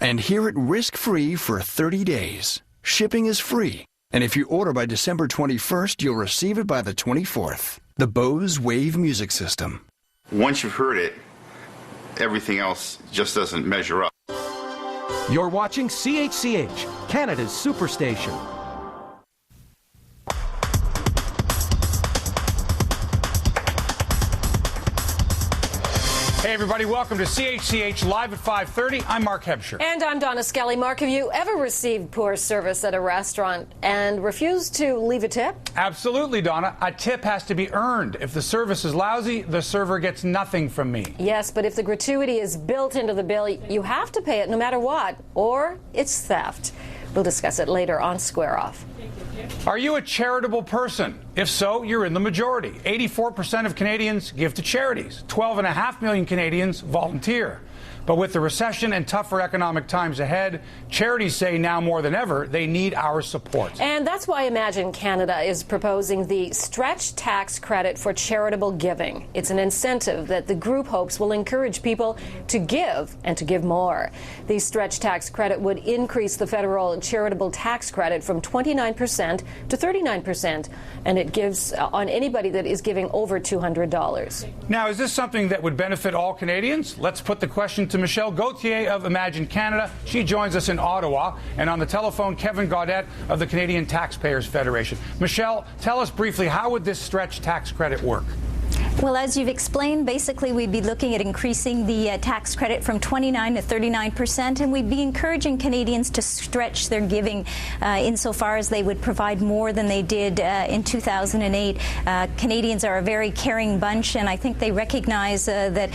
And hear it risk-free for 30 days. Shipping is free. And if you order by December 21st, you'll receive it by the 24th. The Bose Wave Music System. Once you've heard it, everything else just doesn't measure up. You're watching CHCH, Canada's superstation. Hey everybody, welcome to CHCH Live at 5:30. I'm Mark Hebscher. And I'm Donna Skelly. Mark, have you ever received poor service at a restaurant and refused to leave a tip? Absolutely, Donna. A tip has to be earned. If the service is lousy, the server gets nothing from me. Yes, but if the gratuity is built into the bill, you have to pay it no matter what, or it's theft. We'll discuss it later on Square Off. Are you a charitable person? If so, you're in the majority. 84% of Canadians give to charities. 12.5 million Canadians volunteer. But with the recession and tougher economic times ahead, charities say now more than ever they need our support. And that's why Imagine Canada is proposing the stretch tax credit for charitable giving. It's an incentive that the group hopes will encourage people to give and to give more. The stretch tax credit would increase the federal charitable tax credit from 29% to 39%, and it gives on anybody that is giving over $200. Now, is this something that would benefit all Canadians? Let's put the question to Michelle Gauthier of Imagine Canada. She joins us in Ottawa. And on the telephone, Kevin Gaudette of the Canadian Taxpayers Federation. Michelle, tell us briefly, how would this stretch tax credit work? Well, as you've explained, basically we'd be looking at increasing the tax credit from 29% to 39%, and we'd be encouraging Canadians to stretch their giving insofar as they would provide more than they did in 2008. Canadians are a very caring bunch, and I think they recognize that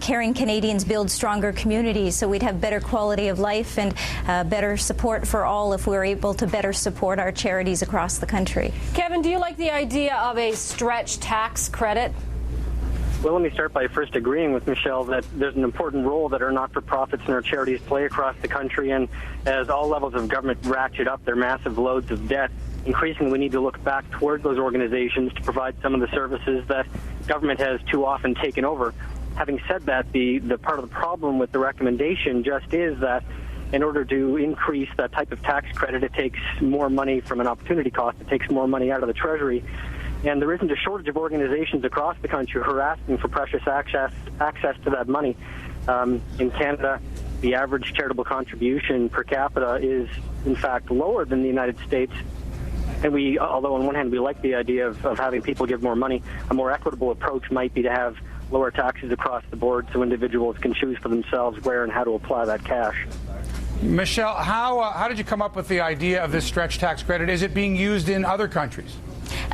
caring Canadians build stronger communities, so we'd have better quality of life and better support for all if we were able to better support our charities across the country. Kevin, do you like the idea of a stretch tax credit? Well, let me start by first agreeing with Michelle that there's an important role that our not-for-profits and our charities play across the country, and as all levels of government ratchet up their massive loads of debt, increasingly we need to look back toward those organizations to provide some of the services that government has too often taken over. Having said that, the part of the problem with the recommendation just is that in order to increase that type of tax credit, it takes more money from an opportunity cost. It takes more money out of the Treasury. And there isn't a shortage of organizations across the country who are asking for precious access to that money. In Canada, the average charitable contribution per capita is, in fact, lower than the United States. And we, although on one hand we like the idea of having people give more money, a more equitable approach might be to have lower taxes across the board so individuals can choose for themselves where and how to apply that cash. Michelle, how did you come up with the idea of this stretch tax credit? Is it being used in other countries?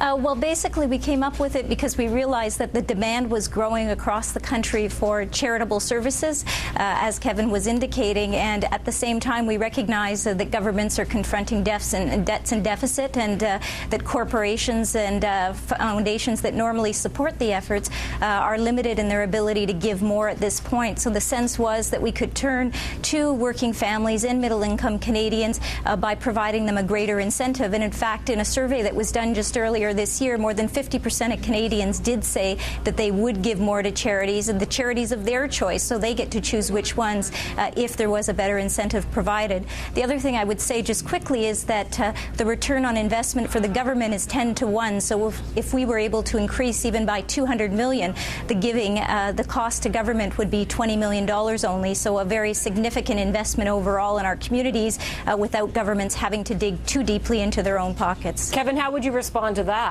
Well, basically, we came up with it because we realized that the demand was growing across the country for charitable services, as Kevin was indicating, and at the same time, we recognize that governments are confronting debts and deficit, and that corporations and foundations that normally support the efforts are limited in their ability to give more at this point. So the sense was that we could turn to working families and middle-income Canadians by providing them a greater incentive. And in fact, in a survey that was done just earlier this year, more than 50% of Canadians did say that they would give more to charities, and the charities of their choice, so they get to choose which ones if there was a better incentive provided. The other thing I would say just quickly is that the return on investment for the government is 10 to 1, so if we were able to increase even by $200 million the giving, the cost to government would be $20 million only, so a very significant investment overall in our communities without governments having to dig too deeply into their own pockets. Kevin, how would you respond to that?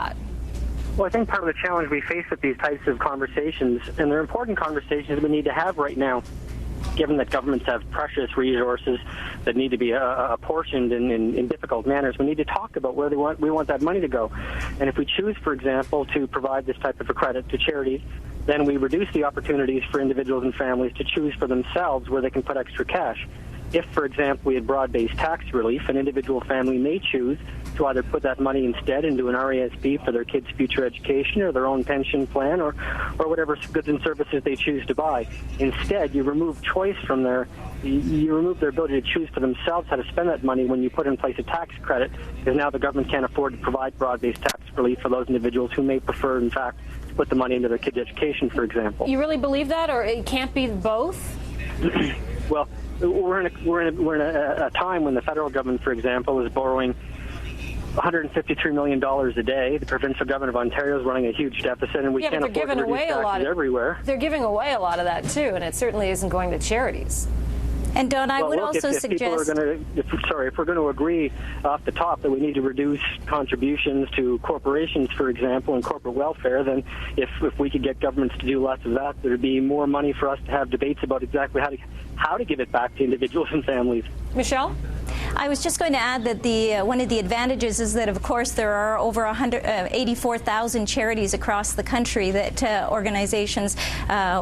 Well, I think part of the challenge we face with these types of conversations, and they're important conversations we need to have right now, given that governments have precious resources that need to be apportioned in difficult manners, we need to talk about where we want that money to go. And if we choose, for example, to provide this type of a credit to charities, then we reduce the opportunities for individuals and families to choose for themselves where they can put extra cash. If, for example, we had broad-based tax relief, an individual family may choose to either put that money instead into an RESP for their kids' future education or their own pension plan or whatever goods and services they choose to buy. Instead, you remove choice from you remove their ability to choose for themselves how to spend that money when you put in place a tax credit, because now the government can't afford to provide broad-based tax relief for those individuals who may prefer, in fact, to put the money into their kids' education, for example. You really believe that, or it can't be both? Well, we're in a time when the federal government, for example, is borrowing $153 million a day. The provincial government of Ontario is running a huge deficit, and we can't afford to reduce taxes everywhere. They're giving away a lot of that too, and it certainly isn't going to charities. And Don, I would also suggest, if we're going to agree off the top that we need to reduce contributions to corporations, for example, and corporate welfare, then if we could get governments to do less of that, there'd be more money for us to have debates about exactly how to give it back to individuals and families. Michelle? I was just going to add that one of the advantages is that, of course, there are over 84,000 charities across the country, that organizations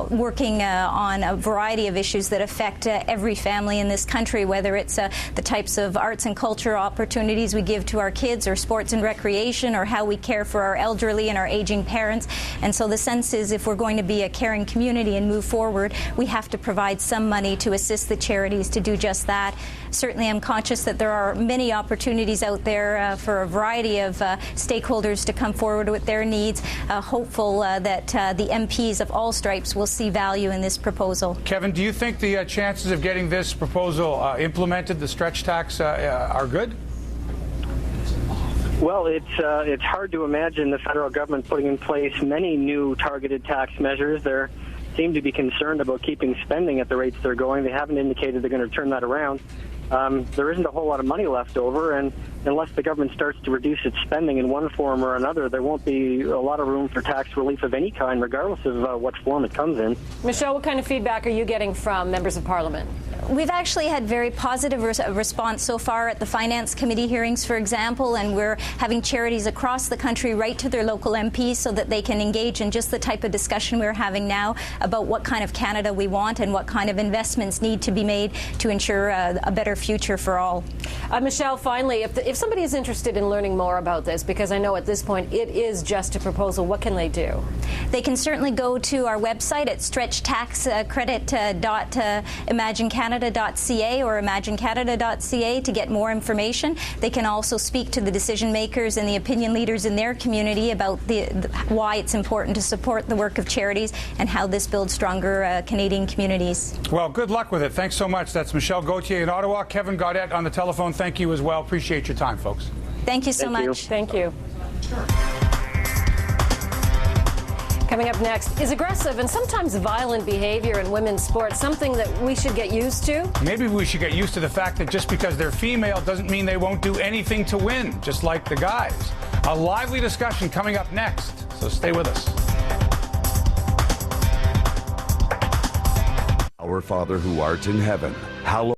working on a variety of issues that affect every family in this country, whether it's the types of arts and culture opportunities we give to our kids, or sports and recreation, or how we care for our elderly and our aging parents. And so the sense is, if we're going to be a caring community and move forward, we have to provide some money to assist the charities to do just that. Certainly, I'm conscious that there are many opportunities out there for a variety of stakeholders to come forward with their needs. Hopeful that the MPs of all stripes will see value in this proposal. Kevin, do you think the chances of getting this proposal implemented, the stretch tax, are good? Well, it's hard to imagine the federal government putting in place many new targeted tax measures. They seem to be concerned about keeping spending at the rates they're going. They haven't indicated they're going to turn that around. There isn't a whole lot of money left over, and unless the government starts to reduce its spending in one form or another, there won't be a lot of room for tax relief of any kind, regardless of what form it comes in. Michelle, what kind of feedback are you getting from members of Parliament? We've actually had very positive response so far at the Finance Committee hearings, for example, and we're having charities across the country write to their local MPs so that they can engage in just the type of discussion we're having now about what kind of Canada we want and what kind of investments need to be made to ensure a better future for all. Michelle, finally, if somebody is interested in learning more about this, because I know at this point it is just a proposal, what can they do? They can certainly go to our website at stretchtaxcredit.imaginecanada.ca or imaginecanada.ca to get more information. They can also speak to the decision makers and the opinion leaders in their community about why it's important to support the work of charities and how this builds stronger Canadian communities. Well, good luck with it. Thanks so much. That's Michelle Gauthier in Ottawa. Kevin Gaudet on the telephone. Thank you as well. Appreciate your time, folks. Thank you so much. Thank you. Coming up next, is aggressive and sometimes violent behavior in women's sports something that we should get used to? Maybe we should get used to the fact that just because they're female doesn't mean they won't do anything to win, just like the guys. A lively discussion coming up next, so stay with us. Our Father who art in heaven, hallowed